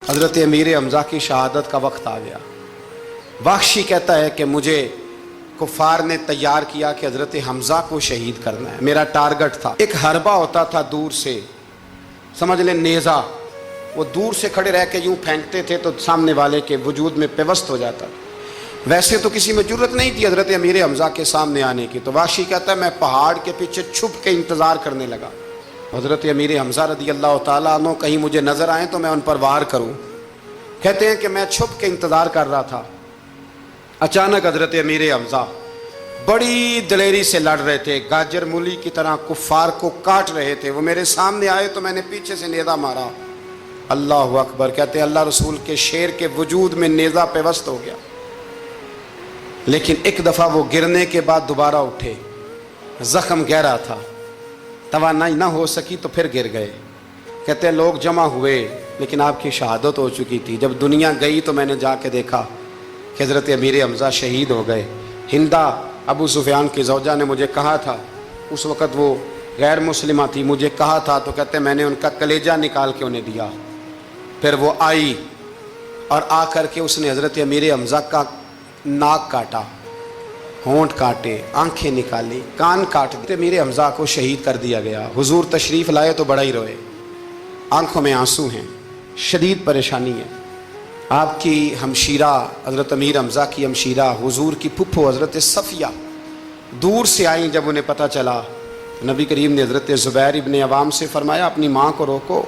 حضرت امیر حمزہ کی شہادت کا وقت آ گیا۔ وحشی کہتا ہے کہ مجھے کفار نے تیار کیا کہ حضرت حمزہ کو شہید کرنا ہے، میرا ٹارگٹ تھا۔ ایک حربہ ہوتا تھا دور سے، سمجھ لیں نیزہ، وہ دور سے کھڑے رہ کے یوں پھینکتے تھے تو سامنے والے کے وجود میں پیوست ہو جاتا۔ ویسے تو کسی میں جرت نہیں تھی حضرت امیر حمزہ کے سامنے آنے کی، تو وحشی کہتا ہے میں پہاڑ کے پیچھے چھپ کے انتظار کرنے لگا، حضرت امیر حمزہ رضی اللہ تعالیٰ عنہ کہیں مجھے نظر آئیں تو میں ان پر وار کروں۔ کہتے ہیں کہ میں چھپ کے انتظار کر رہا تھا، اچانک حضرت امیر حمزہ بڑی دلیری سے لڑ رہے تھے، گاجر مولی کی طرح کفار کو کاٹ رہے تھے، وہ میرے سامنے آئے تو میں نے پیچھے سے نیزہ مارا۔ اللہ اکبر، کہتے ہیں اللہ رسول کے شیر کے وجود میں نیزہ پیوست ہو گیا، لیکن ایک دفعہ وہ گرنے کے بعد دوبارہ اٹھے، زخم گہرا تھا، توانائی نہ ہو سکی تو پھر گر گئے۔ کہتے ہیں لوگ جمع ہوئے لیکن آپ کی شہادت ہو چکی تھی۔ جب دنیا گئی تو میں نے جا کے دیکھا کہ حضرت امیر حمزہ شہید ہو گئے۔ ہندا ابو سفیان کی زوجہ نے مجھے کہا تھا، اس وقت وہ غیر مسلمہ تھی، مجھے کہا تھا تو کہتے ہیں میں نے ان کا کلیجہ نکال کے انہیں دیا۔ پھر وہ آئی اور آ کر کے اس نے حضرت امیر حمزہ کا ناک کاٹا، ہونٹ کاٹے، آنکھیں نکالی، کان کاٹ دیے۔ امیر حمزہ کو شہید کر دیا گیا۔ حضور تشریف لائے تو بڑا ہی روئے، آنکھوں میں آنسو ہیں، شدید پریشانی ہے۔ آپ کی ہمشیرہ حضرت امیر حمزہ کی ہمشیرہ حضور کی پھپھو حضرت صفیہ دور سے آئیں۔ جب انہیں پتہ چلا، نبی کریم نے حضرت زبیر ابن عوام سے فرمایا اپنی ماں کو روکو،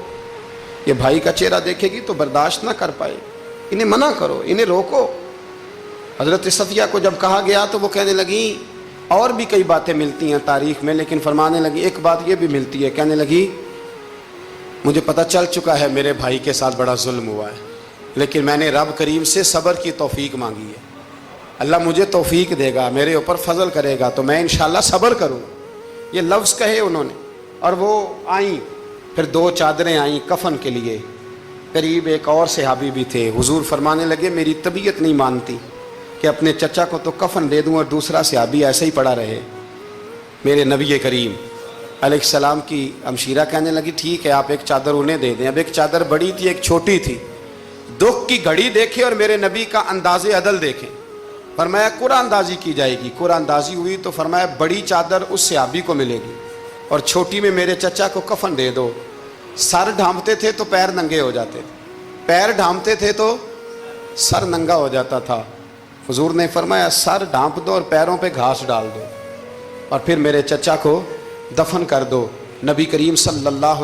یہ بھائی کا چہرہ دیکھے گی تو برداشت نہ کر پائے، انہیں منع کرو، انہیں روکو۔ حضرت صفیہ کو جب کہا گیا تو وہ کہنے لگی اور بھی کئی باتیں ملتی ہیں تاریخ میں، لیکن فرمانے لگی ایک بات یہ بھی ملتی ہے، کہنے لگی مجھے پتہ چل چکا ہے میرے بھائی کے ساتھ بڑا ظلم ہوا ہے، لیکن میں نے رب کریم سے صبر کی توفیق مانگی ہے، اللہ مجھے توفیق دے گا، میرے اوپر فضل کرے گا تو میں انشاءاللہ صبر کروں۔ یہ لفظ کہے انہوں نے، اور وہ آئیں۔ پھر 2 چادریں آئیں کفن کے لیے، قریب ایک اور صحابی بھی تھے۔ حضور فرمانے لگے میری طبیعت نہیں مانتی کہ اپنے چچا کو تو کفن دے دوں اور دوسرا صحابی ایسے ہی پڑا رہے۔ میرے نبی کریم علیہ السلام کی ہمشیرہ کہنے لگی ٹھیک ہے آپ ایک چادر انہیں دے دیں۔ اب ایک چادر بڑی تھی ایک چھوٹی تھی، دکھ کی گھڑی دیکھے اور میرے نبی کا انداز عدل دیکھیں۔ فرمایا قرآن اندازی کی جائے گی، قرآن اندازی ہوئی تو فرمایا بڑی چادر اس صحابی کو ملے گی اور چھوٹی میں میرے چچا کو کفن دے دو۔ سر ڈھانپتے تھے تو پیر ننگے ہو جاتے تھے، پیر ڈھانپتے تھے تو سر ننگا ہو جاتا تھا۔ حضور نے فرمایا سر ڈھانپ دو اور پیروں پہ گھاس ڈال دو اور پھر میرے چچا کو دفن کر دو۔ نبی کریم صلی اللہ